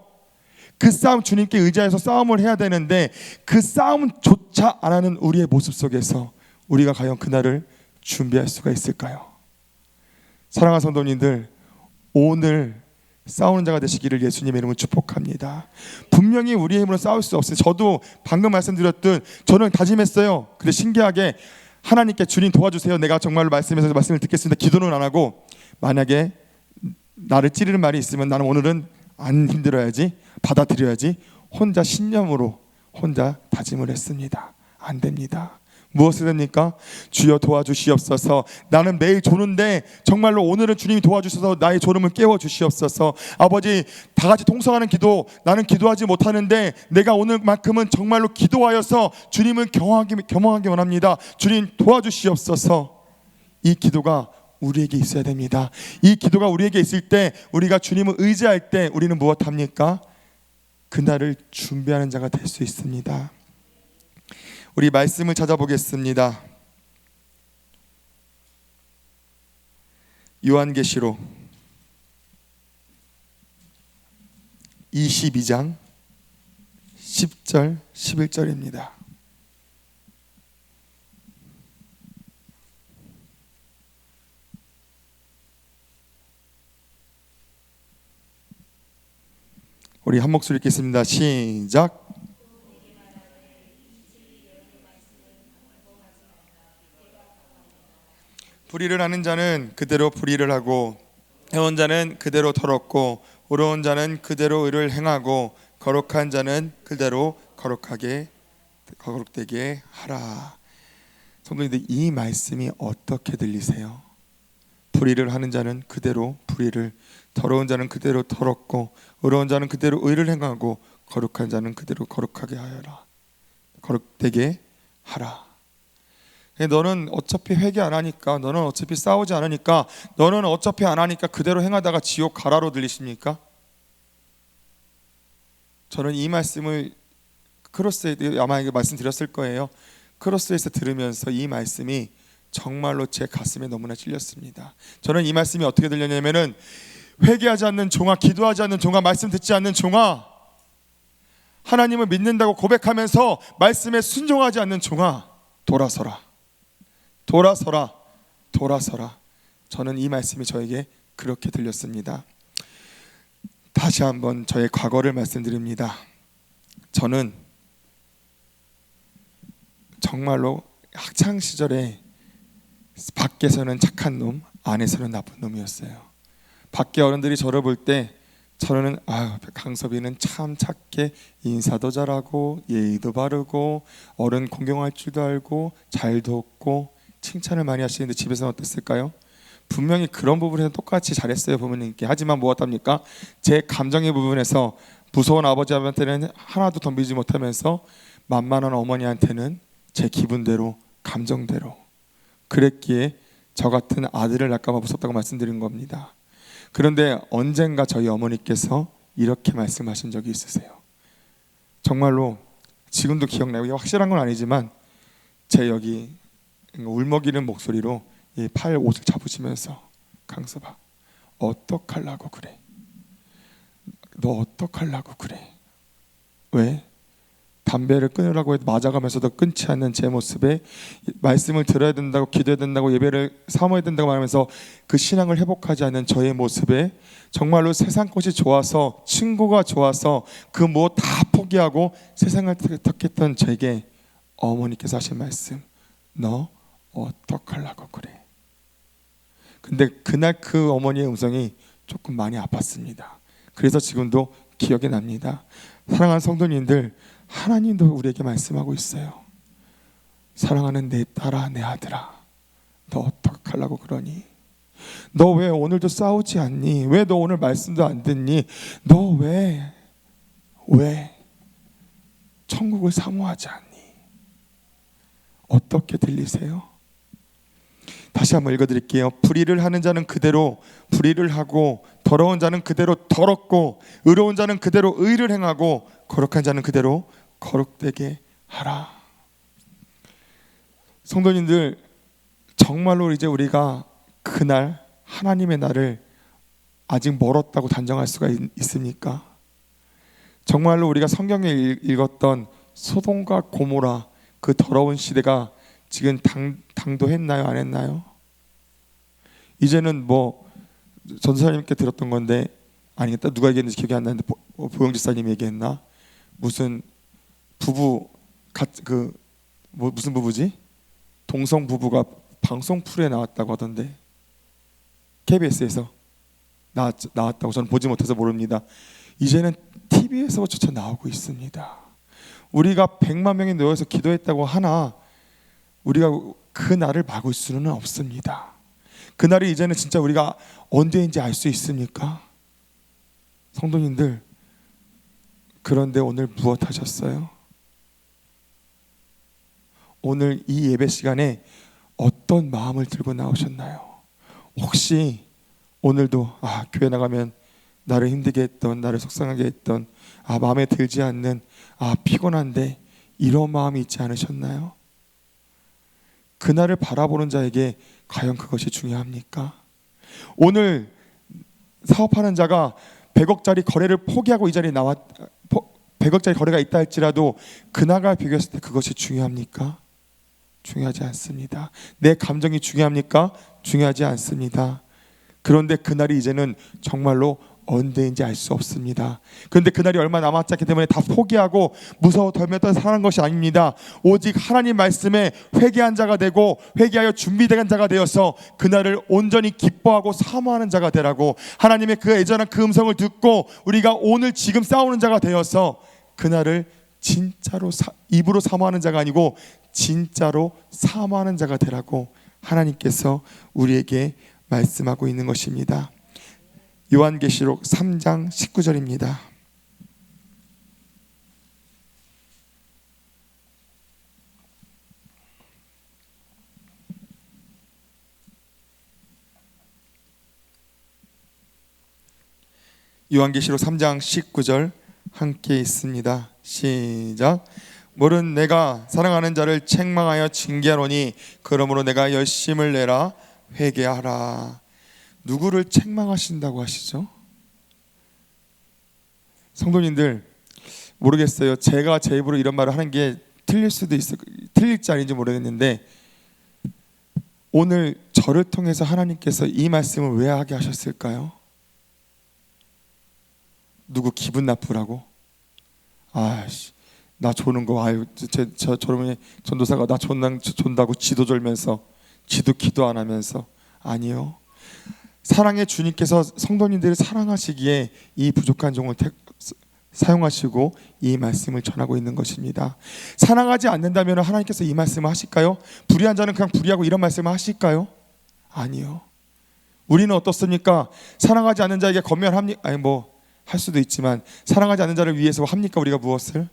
그 싸움 주님께 의지해서 싸움을 해야 되는데 그 싸움조차 안 하는 우리의 모습 속에서 우리가 과연 그날을 준비할 수가 있을까요? 사랑하는 성도님들, 오늘 싸우는 자가 되시기를 예수님의 이름으로 축복합니다. 분명히 우리의 힘으로 싸울 수 없어요. 저도 방금 말씀드렸듯 저는 다짐했어요. 근데 신기하게 하나님께 주님 도와주세요, 내가 정말로 말씀에서 말씀을 듣겠습니다, 기도는 안 하고, 만약에 나를 찌르는 말이 있으면 나는 오늘은 안 힘들어야지, 받아들여야지, 혼자 신념으로 혼자 다짐을 했습니다. 안 됩니다. 무엇을 됩니까? 주여 도와주시옵소서. 나는 매일 조는데 정말로 오늘은 주님이 도와주셔서 나의 졸음을 깨워주시옵소서. 아버지, 다 같이 통성하는 기도, 나는 기도하지 못하는데 내가 오늘만큼은 정말로 기도하여서 주님을 경험하기 원합니다. 주님 도와주시옵소서. 이 기도가 우리에게 있어야 됩니다. 이 기도가 우리에게 있을 때, 우리가 주님을 의지할 때 우리는 무엇합니까? 그날을 준비하는 자가 될 수 있습니다. 우리 말씀을 찾아보겠습니다. 요한계시록 22장 10절 11절입니다. 우리 한 목소리 읽겠습니다. 시작. 불의를 하는 자는 그대로 불의를 하고, 해온 자는 그대로 더럽고, 의로운 자는 그대로 의를 행하고, 거룩한 자는 그대로 거룩되게 하라. 성도님들, 이 말씀이 어떻게 들리세요? 불의를 하는 자는 그대로 불의를, 더러운 자는 그대로 더럽고, 의로운 자는 그대로 의를 행하고, 거룩한 자는 그대로 거룩하게 하여라. 거룩되게 하라. 너는 어차피 회개 안 하니까, 너는 어차피 싸우지 않으니까, 너는 어차피 안 하니까 그대로 행하다가 지옥 가라로 들리십니까? 저는 이 말씀을 크로스에 아마 말씀드렸을 거예요. 크로스에서 들으면서 이 말씀이 정말로 제 가슴에 너무나 찔렸습니다. 저는 이 말씀이 어떻게 들렸냐면은, 회개하지 않는 종아, 기도하지 않는 종아, 말씀 듣지 않는 종아, 하나님을 믿는다고 고백하면서 말씀에 순종하지 않는 종아, 돌아서라. 돌아서라. 돌아서라. 저는 이 말씀이 저에게 그렇게 들렸습니다. 다시 한번 저의 과거를 말씀드립니다. 저는 정말로 학창 시절에 밖에서는 착한 놈, 안에서는 나쁜 놈이었어요. 밖에 어른들이 저를 볼 때 저는 강섭이는 참 착해, 인사도 잘하고 예의도 바르고 어른 공경할 줄도 알고 잘 돕고 칭찬을 많이 하시는데, 집에서는 어땠을까요? 분명히 그런 부분에서 똑같이 잘했어요, 부모님께. 하지만 무엇합니까? 제 감정의 부분에서 무서운 아버지한테는 하나도 덤비지 못하면서 만만한 어머니한테는 제 기분대로, 감정대로 그랬기에 저 같은 아들을 낳을까봐 무섭다고 말씀드린 겁니다. 그런데 언젠가 저희 어머니께서 이렇게 말씀하신 적이 있으세요. 정말로 지금도 기억나고, 확실한 건 아니지만 제 여기 울먹이는 목소리로 이 팔 옷을 잡으시면서, 강서봐, 어떡하려고 그래? 너 어떡하려고 그래? 왜? 담배를 끊으라고 해도 맞아가면서도 끊지 않는 제 모습에, 말씀을 들어야 된다고, 기도해야 된다고, 예배를 사모해야 된다고 말하면서 그 신앙을 회복하지 않는 저의 모습에 정말로 세상 것이 좋아서, 친구가 좋아서 그 뭐 다 포기하고 세상을 택했던 제게 어머니께서 하신 말씀, 너 어떡하려고 그래? 근데 그날 그 어머니의 음성이 조금 많이 아팠습니다. 그래서 지금도 기억이 납니다. 사랑하는 성도님들, 하나님도 우리에게 말씀하고 있어요. 사랑하는 내 딸아, 내 아들아, 너 어떡하려고 그러니? 너 왜 오늘도 싸우지 않니? 왜 너 오늘 말씀도 안 듣니? 너 왜 천국을 사모하지 않니? 어떻게 들리세요? 다시 한번 읽어드릴게요. 불의를 하는 자는 그대로 불의를 하고, 더러운 자는 그대로 더럽고, 의로운 자는 그대로 의를 행하고, 거룩한 자는 그대로 거룩되게 하라. 성도님들, 정말로 이제 우리가 그날 하나님의 날을 아직 멀었다고 단정할 수가 있습니까? 정말로 우리가 성경에 읽었던 소돔과 고모라, 그 더러운 시대가 지금 당도했나요? 안 했나요? 이제는 뭐 전사님께 들었던 건데, 아니겠다, 누가 얘기했는지 기억이 안 나는데 보영지사님이 얘기했나? 무슨 부부 무슨 부부지? 동성 부부가 방송 프로에 나왔다고 하던데, KBS에서 나왔다고. 저는 보지 못해서 모릅니다. 이제는 TV에서조차 나오고 있습니다. 우리가 100만 명이 모여서 기도했다고 하나, 우리가 그 날을 막을 수는 없습니다. 그 날이 이제는 진짜 우리가 언제인지 알 수 있습니까? 성도님들, 그런데 오늘 무엇 하셨어요? 오늘 이 예배 시간에 어떤 마음을 들고 나오셨나요? 혹시 오늘도 교회 나가면 나를 힘들게 했던, 나를 속상하게 했던, 마음에 들지 않는, 피곤한데, 이런 마음이 있지 않으셨나요? 그날을 바라보는 자에게 과연 그것이 중요합니까? 오늘 사업하는 자가 100억짜리 거래를 포기하고 이 자리에 100억짜리 거래가 있다 할지라도 그날과 비교했을 때 그것이 중요합니까? 중요하지 않습니다. 내 감정이 중요합니까? 중요하지 않습니다. 그런데 그날이 이제는 정말로 언제인지 알 수 없습니다. 그런데 그날이 얼마 남았지 않기 때문에 다 포기하고 무서워 덜면서 사는 것이 아닙니다. 오직 하나님 말씀에 회개한 자가 되고 회개하여 준비된 자가 되어서 그날을 온전히 기뻐하고 사모하는 자가 되라고, 하나님의 그 애절한 그 음성을 듣고 우리가 오늘 지금 싸우는 자가 되어서 그날을 진짜로 입으로 사모하는 자가 아니고 진짜로 사모하는 자가 되라고 하나님께서 우리에게 말씀하고 있는 것입니다. 요한계시록 3장 19절입니다. 요한계시록 3장 19절 함께 있습니다. 시작. 모른 내가 사랑하는 자를 책망하여 징계하노니 그러므로 내가 열심을 내라 회개하라. 누구를 책망하신다고 하시죠? 성도님들, 모르겠어요. 제가 제 입으로 이런 말을 하는 게 틀릴지 아닌지 모르겠는데, 오늘 저를 통해서 하나님께서 이 말씀을 왜 하게 하셨을까요? 누구 기분 나쁘라고? 나 조는 거, 저러면 전도사가 나 존다고 지도 졸면서, 지도 기도 안 하면서. 아니요. 사랑의 주님께서 성도님들을 사랑하시기에 이 부족한 종을 사용하시고 이 말씀을 전하고 있는 것입니다. 사랑하지 않는다면 하나님께서 이 말씀을 하실까요? 불의한 자는 그냥 불의하고 이런 말씀을 하실까요? 아니요. 우리는 어떻습니까? 사랑하지 않는 자에게 권면합니까? 할 수도 있지만 사랑하지 않는 자를 위해서 합니까? 우리가 무엇을?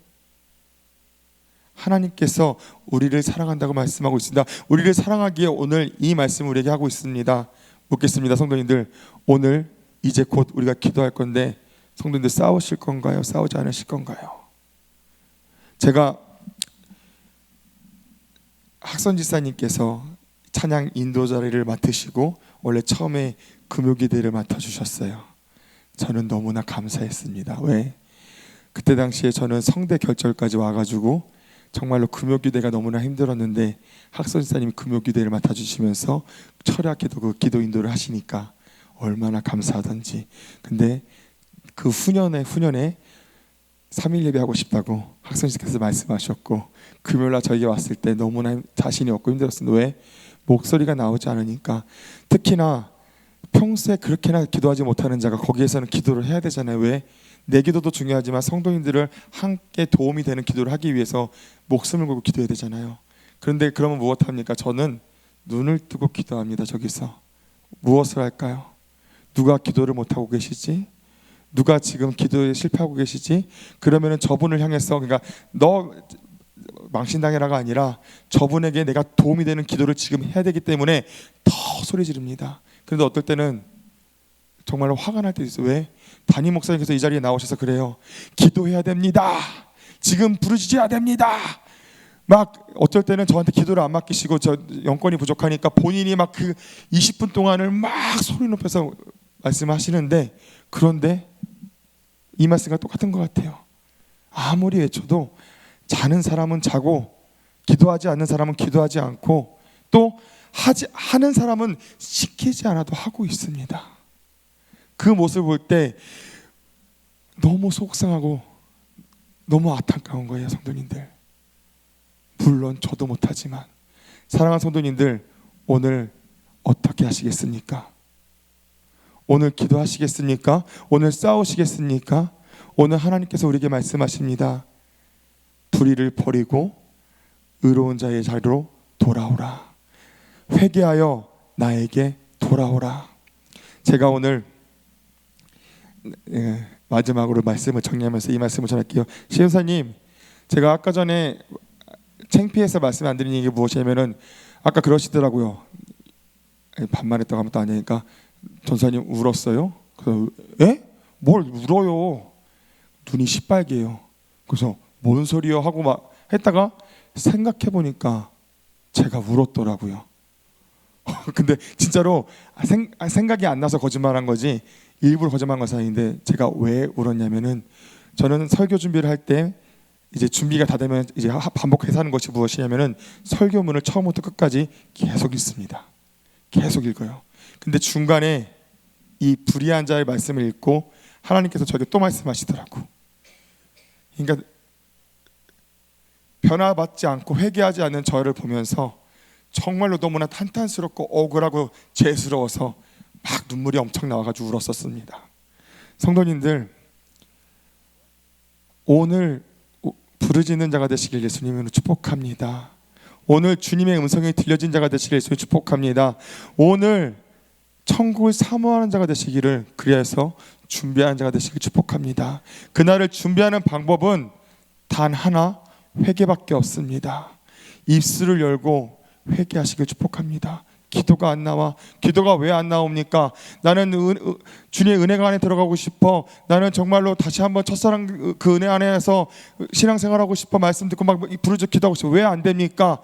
하나님께서 우리를 사랑한다고 말씀하고 있습니다. 우리를 사랑하기에 오늘 이 말씀을 우리에게 하고 있습니다. 묻겠습니다. 성도님들, 오늘 이제 곧 우리가 기도할 건데 성도님들 싸우실 건가요? 싸우지 않으실 건가요? 제가 학선지사님께서 찬양 인도 자리를 맡으시고 원래 처음에 금요기대를 맡아주셨어요. 저는 너무나 감사했습니다. 왜? 그때 당시에 저는 성대 결절까지 와가지고 정말로 금요기대가 너무나 힘들었는데 학선지사님이 금요기대를 맡아주시면서 철학기도 그 기도 인도를 하시니까 얼마나 감사하던지. 근데 그 후년에 3일 예배하고 싶다고 학선지사께서 말씀하셨고, 금요일날 저에게 왔을 때 너무나 자신이 없고 힘들었습니다. 왜? 목소리가 나오지 않으니까. 특히나 평소에 그렇게나 기도하지 못하는 자가 거기에서는 기도를 해야 되잖아요. 왜? 내 기도도 중요하지만 성도님들을 함께 도움이 되는 기도를 하기 위해서 목숨을 걸고 기도해야 되잖아요. 그런데 그러면 무엇합니까? 저는 눈을 뜨고 기도합니다. 저기서 무엇을 할까요? 누가 기도를 못하고 계시지? 누가 지금 기도에 실패하고 계시지? 그러면 저분을 향해서, 그러니까 너 망신당해라가 아니라 저분에게 내가 도움이 되는 기도를 지금 해야 되기 때문에 더 소리 지릅니다. 그런데 어떨 때는 정말로 화가 날 때도 있어요. 왜? 담임 목사님께서 이 자리에 나오셔서 그래요. 기도해야 됩니다. 지금 부르짖어야 됩니다. 막 어쩔 때는 저한테 기도를 안 맡기시고 저 영권이 부족하니까 본인이 막 그 20분 동안을 막 소리 높여서 말씀하시는데, 그런데 이 말씀과 똑같은 것 같아요. 아무리 외쳐도 자는 사람은 자고 기도하지 않는 사람은 기도하지 않고 또 하는 사람은 시키지 않아도 하고 있습니다. 그 모습을 볼 때 너무 속상하고 너무 안타까운 거예요. 성도님들, 물론 저도 못하지만 사랑하는 성도님들, 오늘 어떻게 하시겠습니까? 오늘 기도하시겠습니까? 오늘 싸우시겠습니까? 오늘 하나님께서 우리에게 말씀하십니다. 불의를 버리고 의로운 자의 자리로 돌아오라. 회개하여 나에게 돌아오라. 제가 오늘 마지막으로 말씀을 정리하면서 이 말씀을 전할게요. 시은사님, 제가 아까 전에 창피해서 말씀 안 드린 얘기 무엇이냐면은 아까 그러시더라고요. 반말했다고 하면 또 아니니까 전사님 울었어요? 그래서 에? 뭘 울어요? 눈이 시빨개요. 그래서 뭔 소리요? 하고 막 했다가 생각해 보니까 제가 울었더라고요. 근데 진짜로 생각이 안 나서 거짓말한 거지 일부러 거짓말한 것은 아닌데, 제가 왜 울었냐면은 저는 설교 준비를 할 때 이제 준비가 다 되면 이제 반복해서 하는 것이 무엇이냐면은 설교문을 처음부터 끝까지 계속 읽습니다. 계속 읽어요. 근데 중간에 이 불의한 자의 말씀을 읽고 하나님께서 저에게 또 말씀하시더라고. 그러니까 변화받지 않고 회개하지 않는 저를 보면서 정말로 너무나 탄탄스럽고 억울하고 죄스러워서 막 눈물이 엄청 나와가지고 울었었습니다. 성도님들, 오늘 부르짖는 자가 되시길 예수님으로 축복합니다. 오늘 주님의 음성이 들려진 자가 되시길 예수님 축복합니다. 오늘 천국을 사모하는 자가 되시기를, 그리하여서 준비하는 자가 되시길 축복합니다. 그날을 준비하는 방법은 단 하나, 회개밖에 없습니다. 입술을 열고 회개하시길 축복합니다. 기도가 안 나와. 기도가 왜 안 나옵니까? 나는 주님의 은혜가 안에 들어가고 싶어. 나는 정말로 다시 한번 첫사랑 그 은혜 안에서 신앙생활하고 싶어. 말씀 듣고 막 부르짖어 기도하고 싶어. 왜 안 됩니까?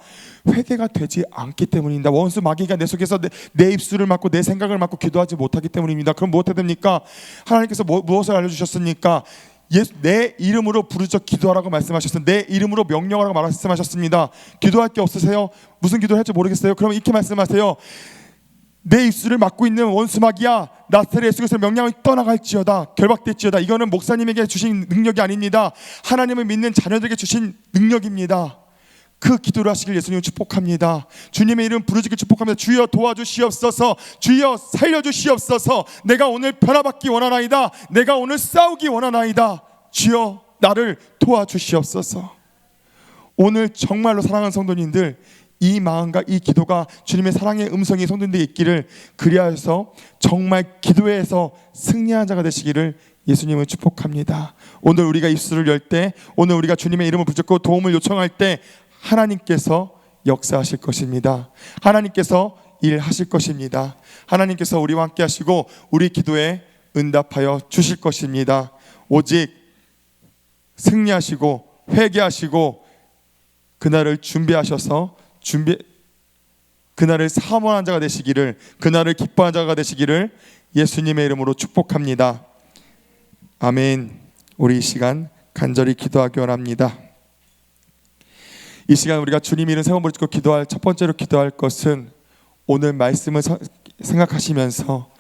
회개가 되지 않기 때문입니다. 원수 마귀가 내 속에서 내 입술을 막고 내 생각을 막고 기도하지 못하기 때문입니다. 그럼 무엇해야 됩니까? 하나님께서 무엇을 알려주셨습니까? 내 이름으로 부르짖어 기도하라고 말씀하셨어요. 내 이름으로 명령하라고 말씀하셨습니다. 기도할 게 없으세요? 무슨 기도를 할지 모르겠어요? 그러면 이렇게 말씀하세요. 내 입술을 막고 있는 원수 마귀야, 나사렛 예수 그리스도의 명령을 떠나갈지어다, 결박될지어다. 이거는 목사님에게 주신 능력이 아닙니다. 하나님을 믿는 자녀들에게 주신 능력입니다. 그 기도를 하시길 예수님을 축복합니다. 주님의 이름 부르짖기 축복합니다. 주여 도와주시옵소서. 주여 살려주시옵소서. 내가 오늘 변화받기 원하나이다. 내가 오늘 싸우기 원하나이다. 주여 나를 도와주시옵소서. 오늘 정말로 사랑하는 성도님들, 이 마음과 이 기도가 주님의 사랑의 음성이 성도님들에 있기를, 그리하여서 정말 기도에서 승리한 자가 되시기를 예수님을 축복합니다. 오늘 우리가 입술을 열 때, 오늘 우리가 주님의 이름을 부르짖고 도움을 요청할 때 하나님께서 역사하실 것입니다. 하나님께서 일하실 것입니다. 하나님께서 우리와 함께 하시고 우리 기도에 응답하여 주실 것입니다. 오직 승리하시고 회개하시고 그날을 준비하셔서 그날을 사모하는 자가 되시기를, 그날을 기뻐하는 자가 되시기를 예수님의 이름으로 축복합니다. 아멘. 우리 이 시간 간절히 기도하기 원합니다. 이 시간 우리가 주님 이름 세 번 부르짖고 기도할 첫 번째로 기도할 것은, 오늘 말씀을 생각하시면서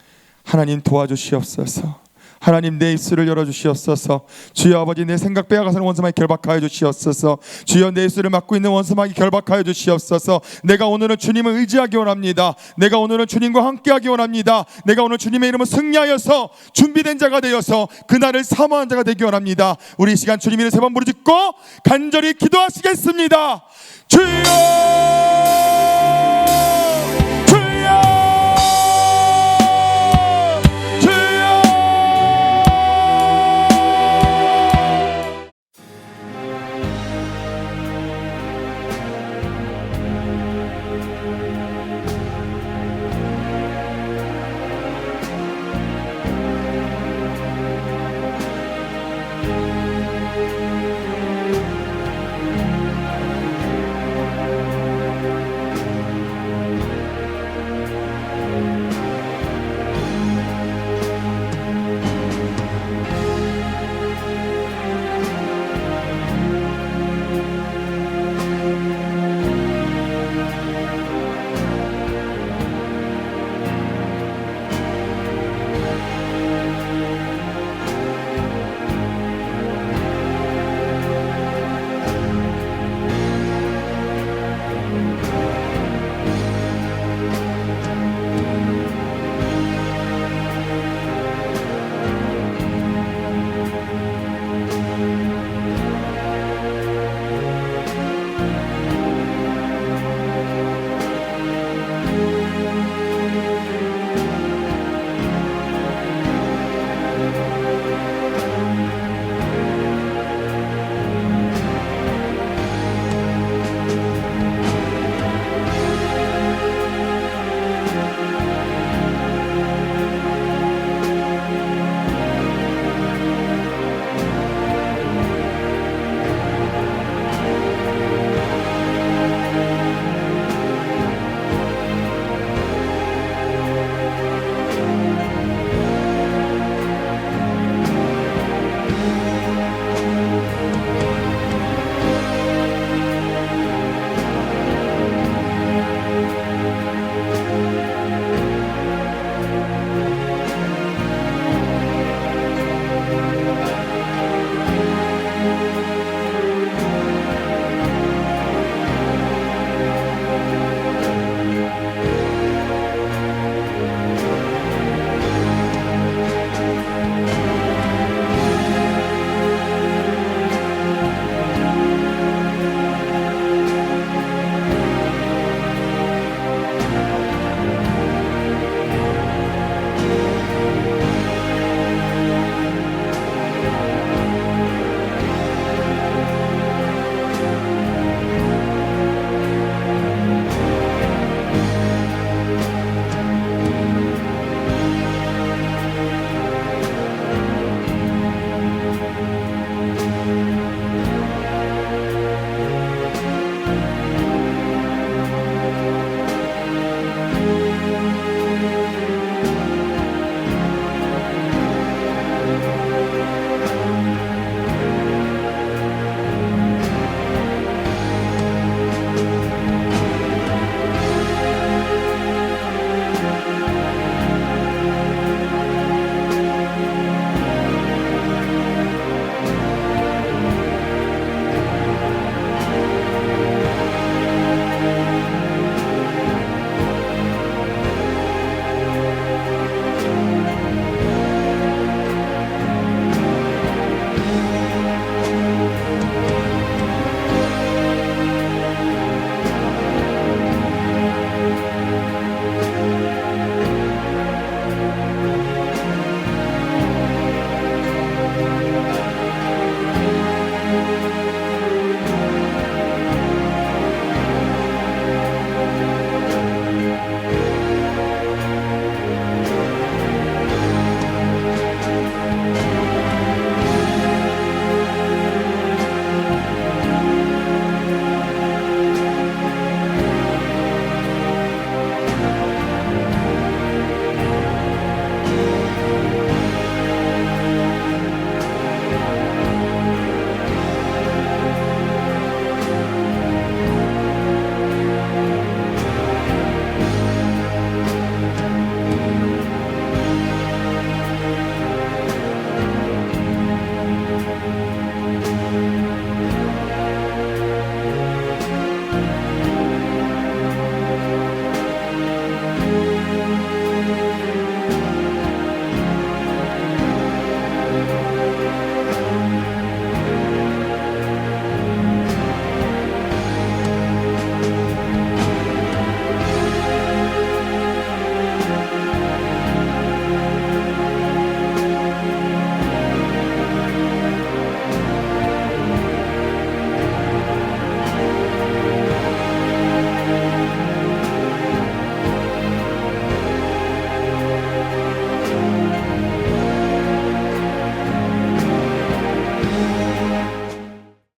하나님 도와주시옵소서. 하나님 내 입술을 열어주시옵소서. 주여 아버지, 내 생각 빼앗아가는 원수마귀 결박하여 주시옵소서. 주여 내 입술을 막고 있는 원수마귀 결박하여 주시옵소서. 내가 오늘은 주님을 의지하기 원합니다. 내가 오늘은 주님과 함께하기 원합니다. 내가 오늘 주님의 이름을 승리하여서 준비된 자가 되어서 그날을 사모하는 자가 되기 원합니다. 우리 이 시간 주님 이름 세 번 부르짖고 간절히 기도하시겠습니다. 주여